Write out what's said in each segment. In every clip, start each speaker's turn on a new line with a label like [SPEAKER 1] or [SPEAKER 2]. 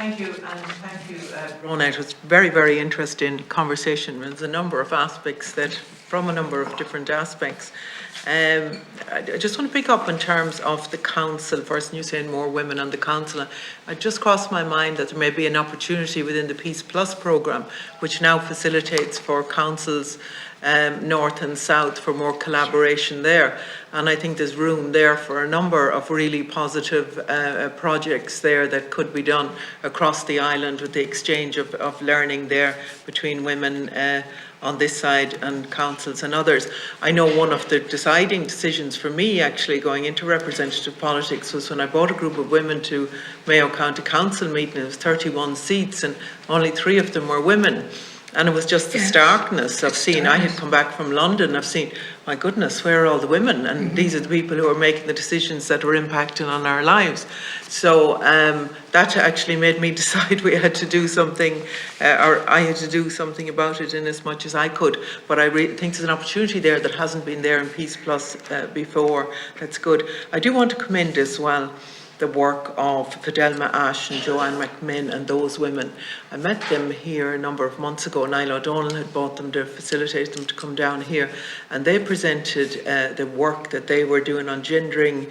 [SPEAKER 1] Thank you, and thank you, Rona. It was very, very interesting conversation. There's a number of aspects from a number of different aspects. I just want to pick up in terms of the council first, and you saying more women on the council. It just crossed my mind that there may be an opportunity within the Peace Plus programme, which now facilitates for councils north and south for more collaboration there. And I think there's room there for a number of really positive projects there that could be done across the island with the exchange of learning there between women on this side and councils and others. I know one of the deciding decisions for me actually going into representative politics was when I brought a group of women to Mayo County Council meeting. It was 31 seats and only 3 of them were women. And it was just the starkness of seeing, I had come back from London, I've seen, my goodness, where are all the women? And these are the people who are making the decisions that were impacting on our lives. So that actually made me decide we had to do something, or I had to do something about it in as much as I could. But I think there's an opportunity there that hasn't been there in Peace Plus before. That's good. I do want to commend as well the work of Fidelma Ash and Joanne McMinn and those women. I met them here a number of months ago. Niall O'Donnell had bought them to facilitate them to come down here, and they presented the work that they were doing on gendering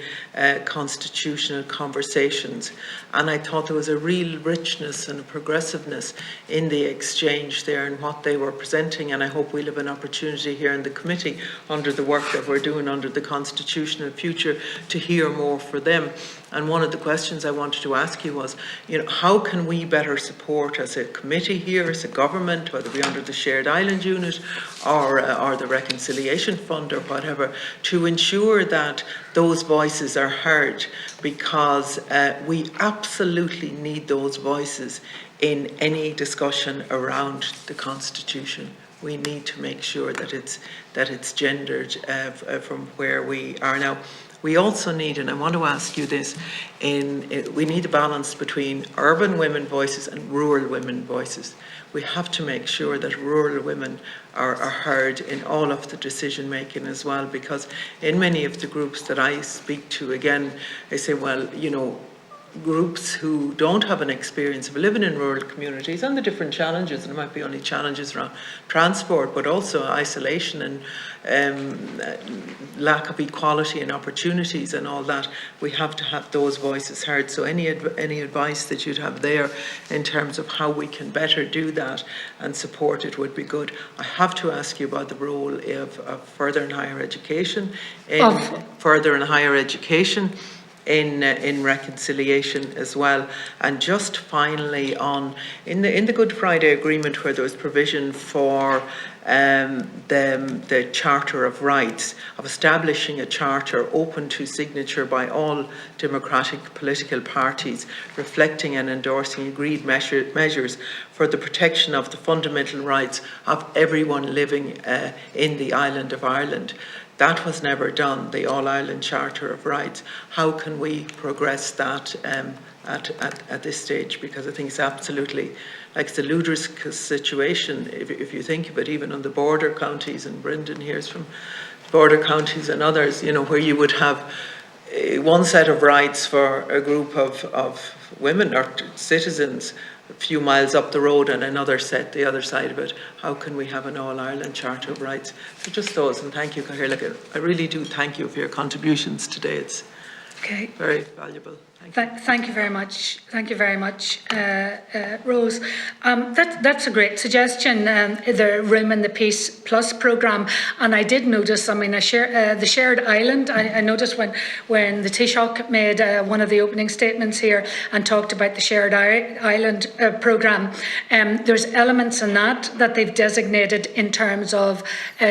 [SPEAKER 1] constitutional conversations. And I thought there was a real richness and a progressiveness in the exchange there and what they were presenting, and I hope we'll have an opportunity here in the committee under the work that we're doing under the Constitutional Future to hear more for them. And one of the questions I wanted to ask you was, how can we better support as a committee here, as a government, whether it be under the Shared Island Unit or the Reconciliation Fund or whatever, to ensure that those voices are heard, because we absolutely need those voices in any discussion around the Constitution. We need to make sure that it's gendered from where we are now. We also need, and I want to ask you this, we need a balance between urban women voices and rural women voices. We have to make sure that rural women are heard in all of the decision making as well, because in many of the groups that I speak to, again, they say, well, groups who don't have an experience of living in rural communities and the different challenges, and there might be only challenges around transport, but also isolation and lack of equality and opportunities and all that. We have to have those voices heard. So any advice that you'd have there in terms of how we can better do that and support it would be good. I have to ask you about the role of further and higher education in reconciliation as well. And just finally in the Good Friday Agreement, where there was provision for the Charter of Rights, of establishing a charter open to signature by all democratic political parties, reflecting and endorsing agreed measures for the protection of the fundamental rights of everyone living in the island of Ireland. That was never done, the All-Ireland Charter of Rights. How can we progress that at this stage? Because I think it's absolutely, like, it's a ludicrous situation, if you think of it, even on the border counties, and Brendan hears from border counties and others, where you would have one set of rights for a group of women or citizens a few miles up the road and another set the other side of it. How can we have an All-Ireland Charter of Rights? So just those, and thank you, Cahir. I really do thank you for your contributions today. It's very valuable.
[SPEAKER 2] Thank you very much. Thank you very much, Rose. That's a great suggestion, the room in the Peace Plus programme. And I did notice, the Shared Island, I noticed when the Taoiseach made one of the opening statements here and talked about the Shared Island programme, there's elements in that they've designated in terms of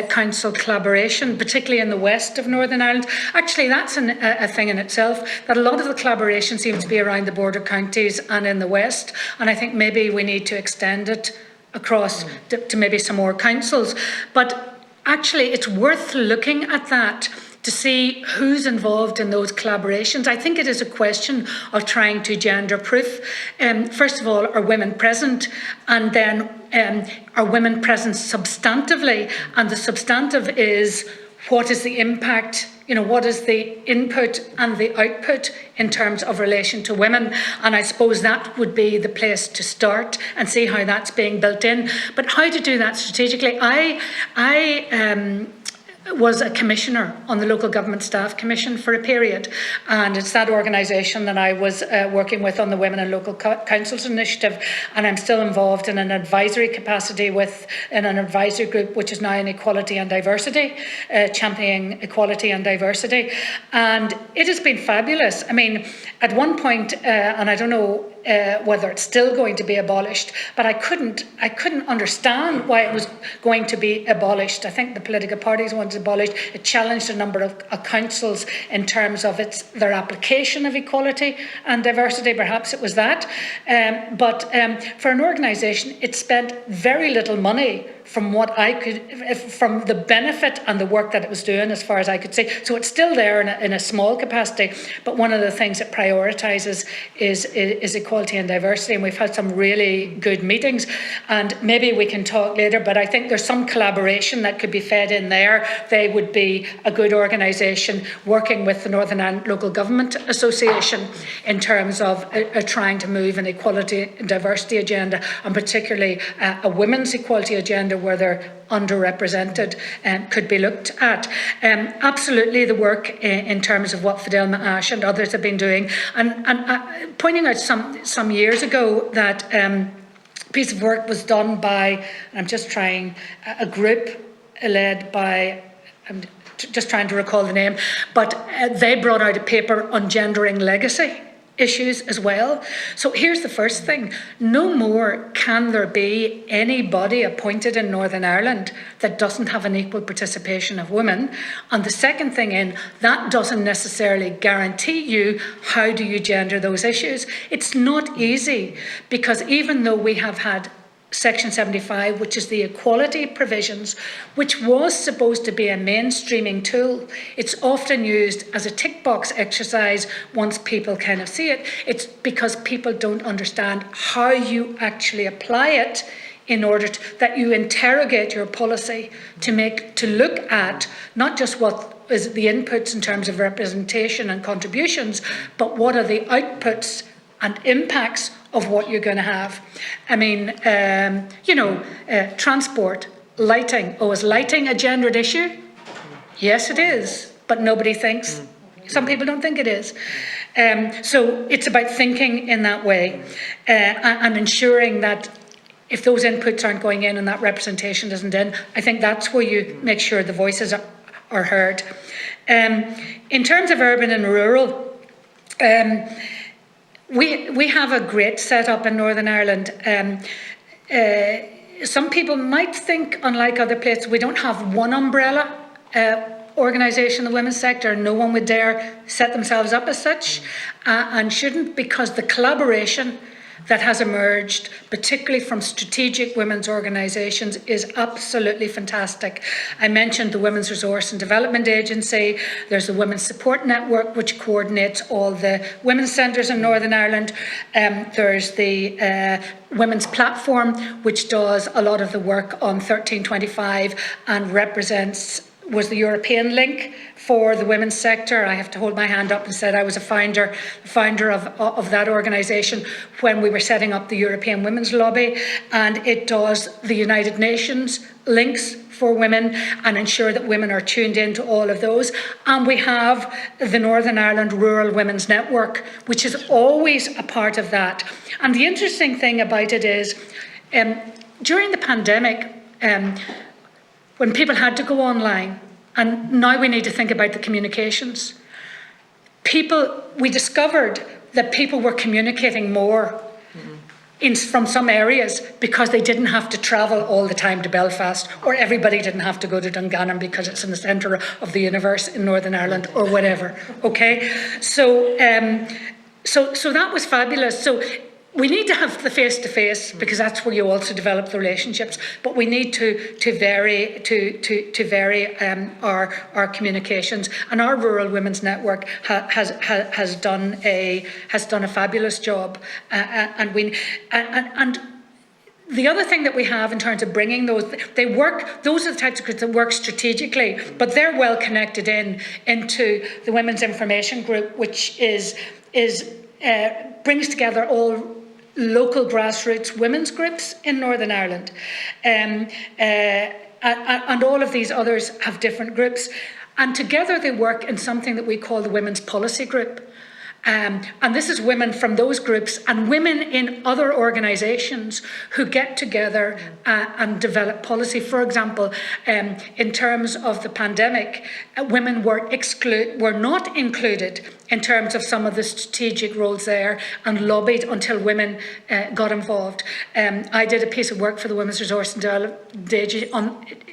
[SPEAKER 2] council collaboration, particularly in the west of Northern Ireland. Actually, that's a thing in itself, that a lot of the collaboration seems to be around the border counties and in the west, and I think maybe we need to extend it across to maybe some more councils. But actually it's worth looking at that to see who's involved in those collaborations. I think it is a question of trying to gender-proof. First of all, are women present? And then are women present substantively? And the substantive is what is the impact, what is the input and the output in terms of relation to women? And I suppose that would be the place to start and see how that's being built in. But how to do that strategically? I was a commissioner on the Local Government Staff Commission for a period, and it's that organisation that I was working with on the Women in Local Councils initiative, and I'm still involved in an advisory capacity in an advisory group which is now in equality and diversity, championing equality and diversity, and it has been fabulous. I mean, at one point, and I don't know whether it's still going to be abolished, but I couldn't understand why it was going to be abolished. I think the political parties wanted it abolished. It challenged a number of councils in terms of their application of equality and diversity. Perhaps it was that. But for an organisation, it spent very little money from from the benefit and the work that it was doing, as far as I could see. So it's still there in a small capacity, but one of the things it prioritises is equality and diversity, and we've had some really good meetings, and maybe we can talk later, but I think there's some collaboration that could be fed in there. They would be a good organisation working with the Northern Ireland Local Government Association in terms of trying to move an equality and diversity agenda, and particularly a women's equality agenda where they're underrepresented could be looked at. Absolutely the work in terms of what Fidelma Ash and others have been doing, and pointing out some years ago that piece of work was done by, I'm just trying, a group led by, I'm just trying to recall the name, but they brought out a paper on gendering legacy issues as well. So here's the first thing: no more can there be anybody appointed in Northern Ireland that doesn't have an equal participation of women. And the second thing that doesn't necessarily guarantee you how do you gender those issues. It's not easy, because even though we have had Section 75, which is the equality provisions, which was supposed to be a mainstreaming tool, it's often used as a tick box exercise once people kind of see it. It's because people don't understand how you actually apply it, in order that you interrogate your policy to look at not just what is the inputs in terms of representation and contributions, but what are the outputs and impacts of what you're going to have. I mean, transport, lighting. Oh, is lighting a gendered issue? Yes, it is, but nobody thinks. Some people don't think it is. So it's about thinking in that way and ensuring that if those inputs aren't going in and that representation isn't in, I think that's where you make sure the voices are heard. In terms of urban and rural, we have a great setup in Northern Ireland. Some people might think, unlike other places, we don't have one umbrella organisation in the women's sector. No one would dare set themselves up as such, and shouldn't, because the collaboration that has emerged, particularly from strategic women's organisations, is absolutely fantastic. I mentioned the Women's Resource and Development Agency. There's the Women's Support Network, which coordinates all the women's centres in Northern Ireland. There's the Women's Platform, which does a lot of the work on 1325 and was the European link for the women's sector. I have to hold my hand up and said I was a founder of that organisation when we were setting up the European Women's Lobby, and it does the United Nations links for women and ensure that women are tuned into all of those. And we have the Northern Ireland Rural Women's Network, which is always a part of that. And the interesting thing about it is, during the pandemic, when people had to go online, and now we need to think about the communications. We discovered that people were communicating more from some areas because they didn't have to travel all the time to Belfast, or everybody didn't have to go to Dungannon because it's in the centre of the universe in Northern Ireland, or whatever. Okay, so that was fabulous. So we need to have the face-to-face, because that's where you also develop the relationships. But we need to vary our communications. And our Rural Women's Network has done a fabulous job. And The other thing that we have in terms of bringing those are the types of groups that work strategically, but they're well connected into the Women's Information Group, which brings together all local grassroots women's groups in Northern Ireland. And all of these others have different groups. And together they work in something that we call the Women's Policy Group. And this is women from those groups and women in other organisations who get together and develop policy. For example, in terms of the pandemic, women were not included in terms of some of the strategic roles there and lobbied until women got involved. I did a piece of work for the Women's Resource and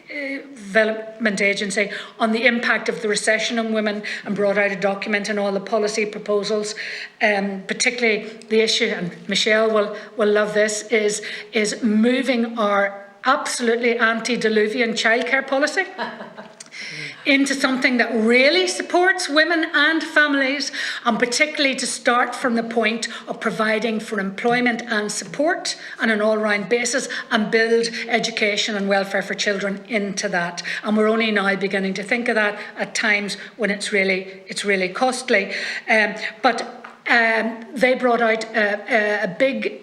[SPEAKER 2] Development Agency on the impact of the recession on women and brought out a document and all the policy proposals, particularly the issue, and Michelle will love this, is moving our absolutely antediluvian childcare policy into something that really supports women and families, and particularly to start from the point of providing for employment and support on an all-round basis and build education and welfare for children into that. And we're only now beginning to think of that at times when it's really costly. But they brought out a big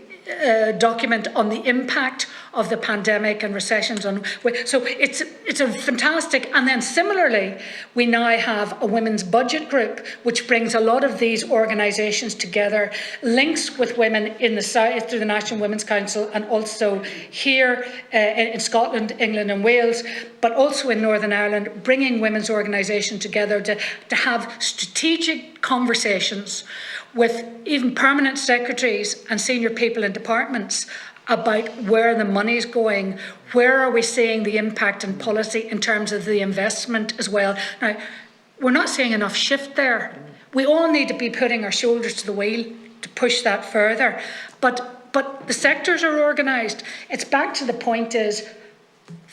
[SPEAKER 2] document on the impact of the pandemic and recessions on. So it's a fantastic. And then similarly, we now have a women's budget group, which brings a lot of these organisations together, links with women in the south through the National Women's Council, and also here in Scotland, England and Wales, but also in Northern Ireland, bringing women's organisations together to have strategic conversations with even permanent secretaries and senior people in departments about where the money's going, where are we seeing the impact in policy in terms of the investment as well. Now, we're not seeing enough shift there. We all need to be putting our shoulders to the wheel to push that further. But the sectors are organised. It's back to the point is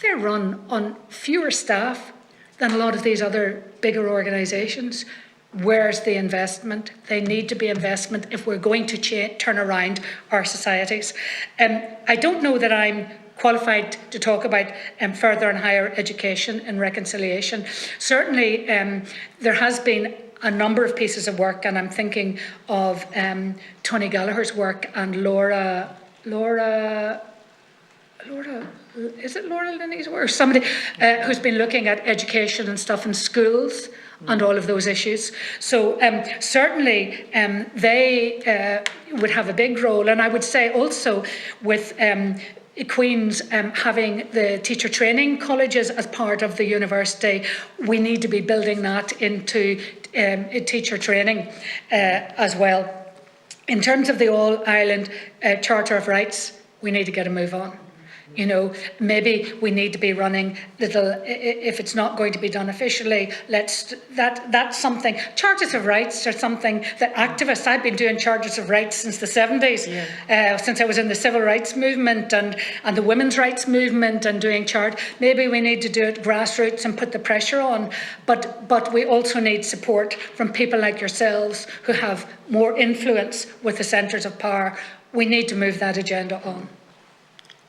[SPEAKER 2] they're run on fewer staff than a lot of these other bigger organisations. Where's the investment? They need to be investment if we're going to turn around our societies. I don't know that I'm qualified to talk about further and higher education and reconciliation. Certainly, there has been a number of pieces of work, and I'm thinking of Tony Gallagher's work and Laura, is it Laura Linney's work? Or somebody who's been looking at education and stuff in schools and all of those issues. So certainly they would have a big role. And I would say also with Queen's having the teacher training colleges as part of the university, we need to be building that into teacher training as well. In terms of the All-Ireland Charter of Rights, we need to get a move on. You know, maybe we need to be running little, if it's not going to be done officially, that's something. Charters of rights are something that activists, I've been doing charters of rights since the 70s, since I was in the civil rights movement and the women's rights movement and doing maybe we need to do it grassroots and put the pressure on, but we also need support from people like yourselves who have more influence with the centres of power. We need to move that agenda on.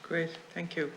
[SPEAKER 1] Great, thank you.